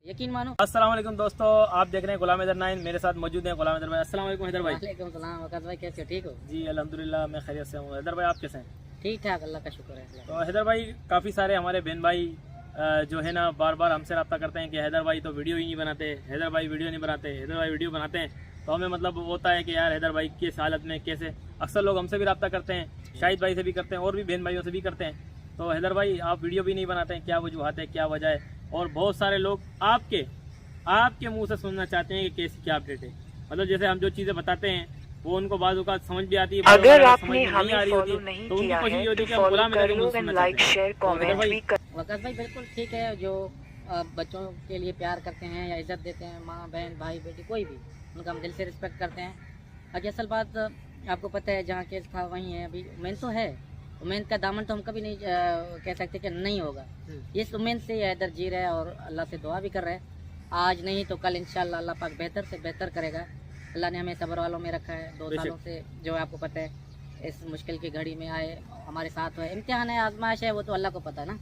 यकीन मानो। अस्सलाम वालेकुम दोस्तों, आप देख रहे हैं गुलाम हैदर 9। मेरे साथ मौजूद हैं गुलाम हैदर भाई। अस्सलाम वालेकुम हैदर भाई। वालेकुम सलाम वक़्त भाई, कैसे हो? ठीक हो? जी अल्हम्दुलिल्लाह, मैं खैरियत से हूँ। हैदर भाई आप कैसे हैं? ठीक ठाक, अल्लाह का शुक्र है। तो हैदर भाई, काफ़ी सारे हमारे बहन भाई जो है ना बार बार हमसे रब्ता करते हैं कि हैदर भाई तो वीडियो ही नहीं बनाते, हैदर भाई वीडियो नहीं बनाते, हैदर भाई वीडियो बनाते हैं। तो हमें मतलब होता है कि यार हैदर भाई किस हालत में कैसे। अक्सर लोग हमसे भी रब्ता करते हैं, शाहिद भाई से भी करते हैं और भी बहन भाइयों से भी करते हैं। तो हैदर भाई आप वीडियो भी नहीं बनाते हैं, क्या वजूहत है, क्या वजह है? और बहुत सारे लोग आपके मुंह से सुनना चाहते हैं कि कैसी क्या अपडेट है। मतलब जैसे हम जो चीज़ें बताते हैं वो उनको बाज़ औक़ात समझ भी आती है, अगर आपने नहीं हमें आ रही होती फॉलो नहीं तो उनकी किया कोशिश है ये होती तो है कि हम फॉलो गुलाम हैदर कर के मुंह लो से एंड सुनना लाइक चाहते हैं। शेयर तो हैदर कमेंट भाई भी कर। वक़्त भाई बिल्कुल ठीक है। जो बच्चों के लिए प्यार करते हैं या इज़्ज़त देते हैं, माँ बहन भाई बेटी कोई भी, उनका हम दिल से रिस्पेक्ट करते हैं। और असल बात आपको पता है, जहाँ केस था वहीं है। अभी उम्मीद तो है, उम्मीद का दामन तो हम कभी नहीं कह सकते कि नहीं होगा। इस उम्मीद से ये हैदर जी रहा है और अल्लाह से दुआ भी कर रहा है। आज नहीं तो कल इंशाल्लाह अल्लाह पाक बेहतर से बेहतर करेगा। अल्लाह ने हमें सब्र वालों में रखा है 2 सालों से, जो आपको पता है इस मुश्किल की घड़ी में आए, हमारे साथ हुए। इम्तिहान है, आजमाइश है, वो तो अल्लाह को पता ना,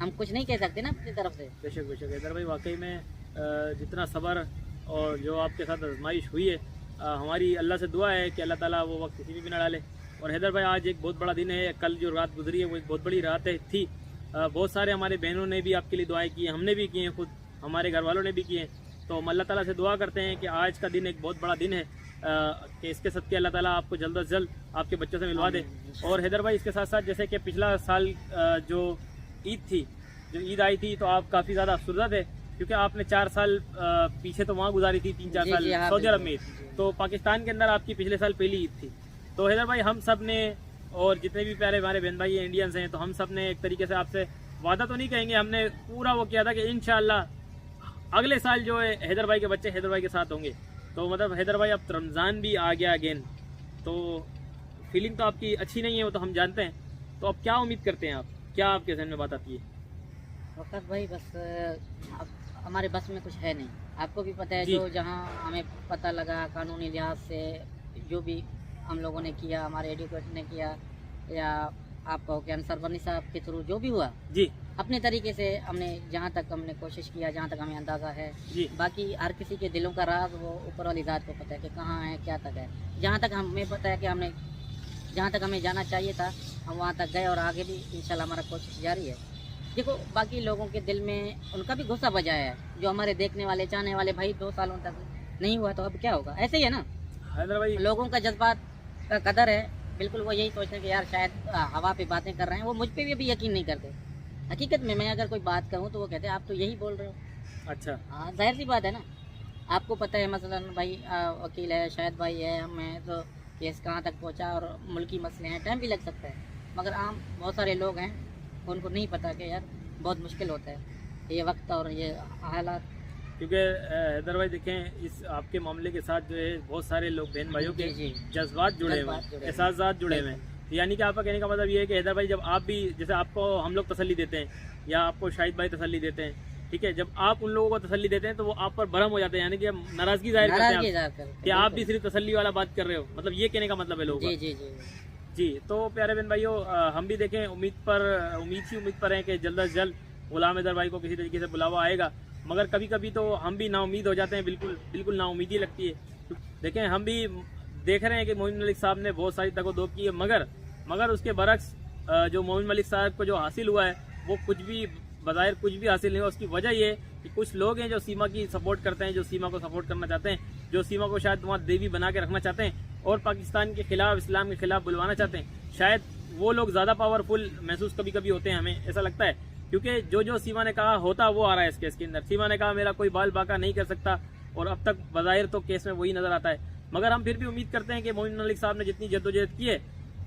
हम कुछ नहीं कह सकते ना अपनी तरफ से। बेशक बेशक हैदर भाई, वाकई में जितना सब्र और जो आपके साथ आजमाइश हुई है, हमारी अल्लाह से दुआ है कि अल्लाह ताला वो वक्त किसी भी ना डाले। और हैदर भाई आज एक बहुत बड़ा दिन है, कल जो रात गुजरी है वो एक बहुत बड़ी रात थी। बहुत सारे हमारे बहनों ने भी आपके लिए दुआएं की हैं, हमने भी की हैं, खुद हमारे घर वालों ने भी किए हैं। तो हम अल्लाह ताला से दुआ करते हैं कि आज का दिन एक बहुत बड़ा दिन है, कि इसके सदके अल्लाह ताला आपको जल्द अज जल्द आपके बच्चों से मिलवा दे। और हैदर भाई इसके साथ साथ जैसे कि पिछला साल जो ईद थी, जो ईद आई थी, तो आप काफ़ी ज़्यादा अफसरदा थे क्योंकि आपने 4 साल पीछे तो वहाँ गुजारी थी, 3-4 साल सऊदी अरब में। तो पाकिस्तान के अंदर आपकी पिछले साल पहली ईद थी। तो हैदर भाई हम सब ने और जितने भी प्यारे हमारे बहन भाई इंडियंस हैं, तो हम सब ने एक तरीके से आपसे वादा तो नहीं कहेंगे, हमने पूरा वो किया था कि इंशाल्लाह अगले साल जो है हैदर भाई के बच्चे हैदर भाई के साथ होंगे। तो मतलब हैदर भाई अब रमज़ान भी आ गया अगेन, तो फीलिंग तो आपकी अच्छी नहीं है, वो तो हम जानते हैं। तो अब क्या उम्मीद करते हैं आप, क्या आपके जहन में बात आती है? वक़्त भाई बस अब हमारे बस में कुछ है नहीं, आपको भी पता है। जो जहाँ हमें पता लगा कानूनी लिहाज से, जो भी हम लोगों ने किया, हमारे एडवोकेट ने किया, या आप कहो कि अंसर बनी साहब के थ्रू जो भी हुआ जी, अपने तरीके से हमने जहाँ तक हमने कोशिश किया, जहाँ तक हमें अंदाज़ा है जी। बाकी हर किसी के दिलों का राज वो ऊपर वाली ज़ात को पता है कि कहाँ है, क्या तक है। जहाँ तक हमें पता है कि हमने जहाँ तक हमें जाना चाहिए था हम वहाँ तक गए, और आगे भी इंशाल्लाह हमारा कोशिश जारी है। देखो बाकी लोगों के दिल में उनका भी गुस्सा बजाया है, जो हमारे देखने वाले चाहने वाले भाई 2 सालों तक नहीं हुआ तो अब क्या होगा, ऐसे ही है ना। हैदर भाई लोगों का जज्बात का कदर है, बिल्कुल वो यही सोचते हैं कि यार शायद हवा पे बातें कर रहे हैं, वो मुझ पे भी अभी यकीन नहीं करते। हकीकत में मैं अगर कोई बात कहूँ तो वो कहते हैं आप तो यही बोल रहे हो। अच्छा, हाँ जाहिर सी बात है ना, आपको पता है मसलन भाई वकील है, शायद भाई है, हम हैं, तो केस कहाँ तक पहुँचा और मुल्की मसले हैं, टाइम भी लग सकता है। मगर आम बहुत सारे लोग हैं उनको नहीं पता कि यार बहुत मुश्किल होता है ये वक्त और ये हालात। क्योंकि हैदर भाई देखें, इस आपके मामले के साथ जो है बहुत सारे लोग बहन भाइयों के जज्बात जुड़े हुए हैं, एहसास जुड़े हुए हैं। यानी कि आपका कहने का मतलब ये है कि हैदर भाई जब आप भी, जैसे आपको हम लोग तसल्ली देते हैं या आपको शाहिद भाई तसल्ली देते हैं, ठीक है, जब आप उन लोगों को तसल्ली देते हैं तो वो आप पर भरम हो जाते हैं, यानी कि नाराजगी जाहिर करते हैं कि आप भी सिर्फ तसल्ली वाला बात कर रहे हो। मतलब ये कहने का मतलब है लोगों का। जी। तो प्यारे बहन भाइयों, हम भी देखें उम्मीद पर हैं कि जल्द अज जल्द गुलाम हैदर भाई को किसी तरीके से बुलावा आएगा। मगर कभी कभी तो हम भी नाउमीद हो जाते हैं, बिल्कुल नाउमीदी लगती है। देखें हम भी देख रहे हैं कि मोमिन मलिक साहब ने बहुत सारी तगोदो की है, मगर उसके बरक्स जो मोमिन मलिक साहब को जो हासिल हुआ है वो बज़ाहिर कुछ भी हासिल नहीं हुआ। उसकी वजह ये है कि कुछ लोग हैं जो सीमा की सपोर्ट करते हैं, जो सीमा को सपोर्ट करना चाहते हैं, जो सीमा को शायद वहाँ देवी बना के रखना चाहते हैं और पाकिस्तान के खिलाफ, इस्लाम के खिलाफ बुलवाना चाहते हैं। शायद वो लोग ज़्यादा पावरफुल महसूस कभी कभी होते हैं, हमें ऐसा लगता है। क्योंकि जो सीमा ने कहा होता वो आ रहा है इस केस के अंदर। सीमा ने कहा मेरा कोई बाल बाका नहीं कर सकता, और अब तक बज़ाहिर तो केस में वही नज़र आता है। मगर हम फिर भी उम्मीद करते हैं कि मोमिन मलिक साहब ने जितनी जद्दोजहद की है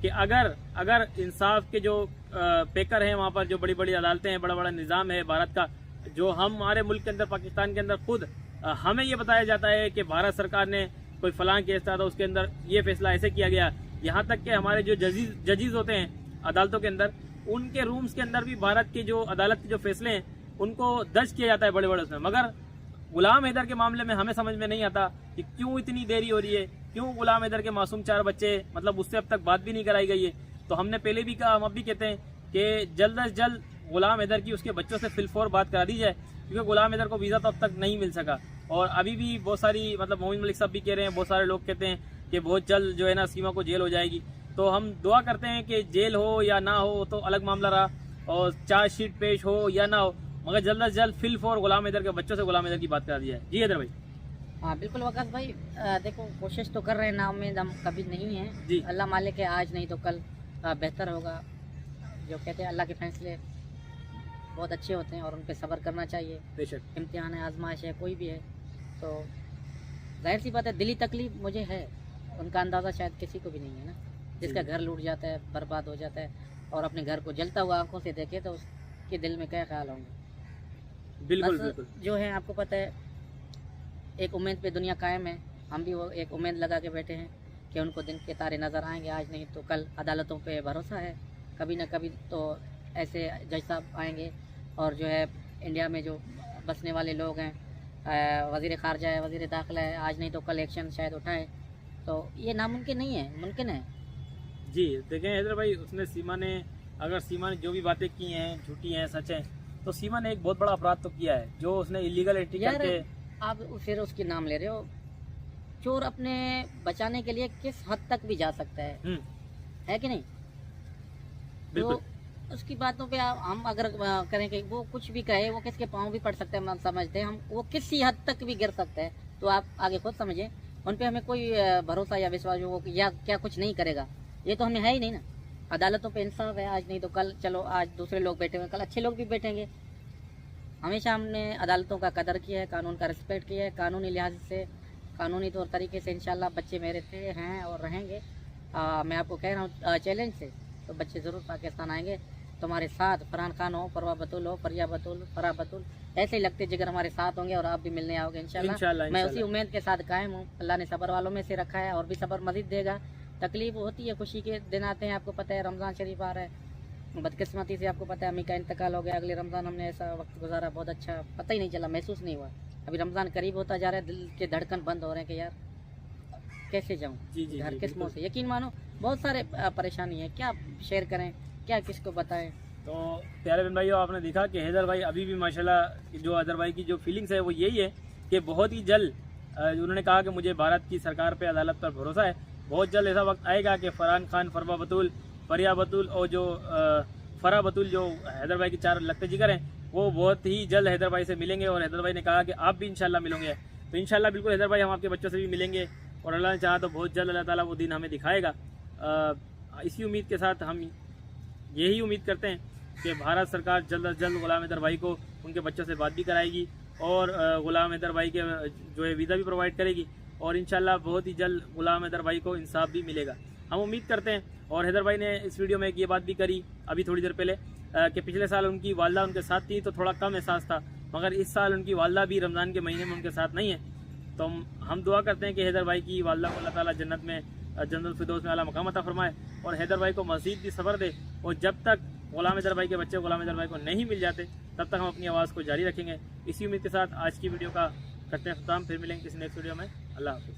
कि अगर इंसाफ के जो पेकर हैं वहाँ पर, जो बड़ी बड़ी अदालतें हैं, बड़ा बड़ा निज़ाम है भारत का, जो हमारे मुल्क के अंदर, पाकिस्तान के अंदर खुद हमें ये बताया जाता है कि भारत सरकार ने कोई फलां केस था तो उसके अंदर ये फैसला ऐसे किया गया। यहाँ तक कि हमारे जो जजीज होते हैं अदालतों के अंदर, उनके रूम्स के अंदर भी भारत के जो अदालत के जो फैसले हैं उनको दर्ज किया जाता है बड़े बड़े उसमें। मगर गुलाम हैदर के मामले में हमें समझ में नहीं आता कि क्यों इतनी देरी हो रही है, क्यों गुलाम हैदर के मासूम 4 बच्चे, मतलब उससे अब तक बात भी नहीं कराई गई है। तो हमने पहले भी कहा, हम अब भी कहते हैं कि जल्द अज जल्द गुलाम हैदर की उसके बच्चों से फिलफौर बात करा दी जाए, क्योंकि गुलाम हैदर को वीज़ा तो अब तक नहीं मिल सका। और अभी भी बहुत सारी मतलब मोमिन मलिक साहब भी कह रहे हैं, बहुत सारे लोग कहते हैं कि बहुत जल्द जो है ना सीमा को जेल हो जाएगी। तो हम दुआ करते हैं कि जेल हो या ना हो तो अलग मामला रहा, और चार्जशीट पेश हो या ना हो, मगर जल्द अज जल्द फिलफौर गुलाम हैदर के बच्चों से गुलाम हैदर की बात करा दी जाए। जी हैदर भाई। हाँ बिल्कुल वकास भाई, देखो कोशिश तो कर रहे हैं, नाउम्मीद हम कभी नहीं हैं जी। अल्लाह मालिक है, आज नहीं तो कल बेहतर होगा। जो कहते हैं अल्लाह के फैसले बहुत अच्छे होते हैं और उन पर सब्र करना चाहिए। बेशक इम्तिहान है, आजमाइश है, कोई भी है, तो जाहिर सी बात है दिली तकलीफ मुझे है, उनका अंदाज़ा शायद किसी को भी नहीं है ना, जिसका घर लूट जाता है, बर्बाद हो जाता है और अपने घर को जलता हुआ आंखों से देखे तो उसके दिल में क्या ख्याल होंगे। बिल्कुल बस बिल्कुल। जो है आपको पता है एक उम्मीद पे दुनिया कायम है, हम भी वो एक उम्मीद लगा के बैठे हैं कि उनको दिन के तारे नज़र आएंगे, आज नहीं तो कल। अदालतों पे भरोसा है, कभी ना कभी तो ऐसे जज साहब आएंगे और जो है इंडिया में जो बसने वाले लोग हैं, वज़ीर ख़ारजा है, वज़ीर दाखिला है, आज नहीं तो कल एक्शन शायद उठाए। तो ये नामुमकिन नहीं है, मुमकिन है। जी देखें हैदर भाई, उसने सीमा ने अगर सीमा ने जो भी बातें की हैं झूठी हैं सच हैं, तो सीमा ने एक बहुत बड़ा अपराध तो किया है, जो उसने इलीगल एंट्री करके। आप फिर उसकी नाम ले रहे हो। चोर अपने बचाने के लिए किस हद तक भी जा सकता है कि नहीं? तो उसकी बातों पे हम अगर करें कि वो कुछ भी कहे, वो किसके पाँव भी पड़ सकते हैं, हम समझते हैं, हम वो किसी हद तक भी गिर सकते हैं। तो आप आगे खुद समझें, उन पे हमें कोई भरोसा या विश्वास हो या क्या कुछ नहीं करेगा, ये तो हमें है ही नहीं ना। अदालतों पे इंसाफ है, आज नहीं तो कल। चलो आज दूसरे लोग बैठे हुए, कल अच्छे लोग भी बैठेंगे। हमेशा हमने अदालतों का कदर किया है, कानून का रिस्पेक्ट किया है, कानूनी लिहाज से, कानूनी तौर तरीके से इंशाल्लाह बच्चे मेरे थे, हैं और रहेंगे। मैं आपको कह रहा हूँ चैलेंज से, तो बच्चे ज़रूर पाकिस्तान आएंगे तुम्हारे साथ। फरहान खान हो, परवा बतुल हो, फरिया बतुल, फरा बतुल, ऐसे ही लगते जिगर हमारे साथ होंगे और आप भी मिलने आओगे इंशाल्लाह। मैं उसी उम्मीद के साथ कायम हूँ। अल्लाह ने सब्र वालों में से रखा है और भी सब्र मजीद देगा। तकलीफ होती है, खुशी के दिन आते हैं, आपको पता है रमज़ान शरीफ आ रहा है। बदकिस्मती से आपको पता है अम्मी का इंतकाल हो गया। अगले रमज़ान हमने ऐसा वक्त गुजारा, बहुत अच्छा, पता ही नहीं चला, महसूस नहीं हुआ। अभी रमज़ान करीब होता जा रहा है, दिल के धड़कन बंद हो रहे हैं कि यार कैसे जाऊँ घर, किस मुँह से। यकीन मानो बहुत सारे परेशानी है, क्या शेयर करें, क्या किसको बताएं। तो प्यारे बहन भाइयों, आपने देखा कि हैदर भाई अभी भी माशाल्लाह, जो हैदर भाई की जो फीलिंग्स है वो यही है कि बहुत ही जल्द उन्होंने कहा कि मुझे भारत की सरकार पे, अदालत पर भरोसा है, बहुत जल्द ऐसा वक्त आएगा कि फरहान खान, फरवा बतुल, फरिया बतुल और जो फरा बतुल, जो हैदर भाई की चार लगते जिगर हैं, वो बहुत ही जल्द हैदर भाई से मिलेंगे। और हैदर भाई ने कहा कि आप भी इंशाल्लाह मिलोगे, तो इंशाल्लाह बिल्कुल हैदर भाई हम आपके बच्चों से भी मिलेंगे और अल्लाह ने चाहा तो बहुत जल्द अल्लाह ताला वो दिन हमें दिखाएगा। इसी उम्मीद के साथ हम यही उम्मीद करते हैं कि भारत सरकार जल्द अज जल्द गुलाम हैदर भाई को उनके बच्चों से बात भी कराएगी और गुलाम हैदर भाई के जो है वीज़ा भी प्रोवाइड करेगी और इंशाल्लाह बहुत ही जल्द गुलाम हैदर भाई को इंसाफ भी मिलेगा, हम उम्मीद करते हैं। और हैदर भाई ने इस वीडियो में एक ये बात भी करी अभी थोड़ी देर पहले कि पिछले साल उनकी वालदा उनके साथ थी तो थोड़ा कम एहसास था, मगर इस साल उनकी वालदा भी रमज़ान के महीने में उनके साथ नहीं है। तो हम दुआ करते हैं कि हैदर भाई की वालदा को अल्लाह ताला जन्नत में, जन्नत फिरदौस में आला मकाम अता फरमाए और हैदर भाई को मज़ीद भी सब्र दे। और जब तक गुलाम हैदर भाई के बच्चे गुलाम हैदर भाई को नहीं मिल जाते, तब तक हम अपनी आवाज़ को जारी रखेंगे। इसी उम्मीद के साथ आज की वीडियो का करते हैं ख़त्म, फिर मिलेंगे किसी नेक्स्ट वीडियो में। अल्लाह हाफ़िज़।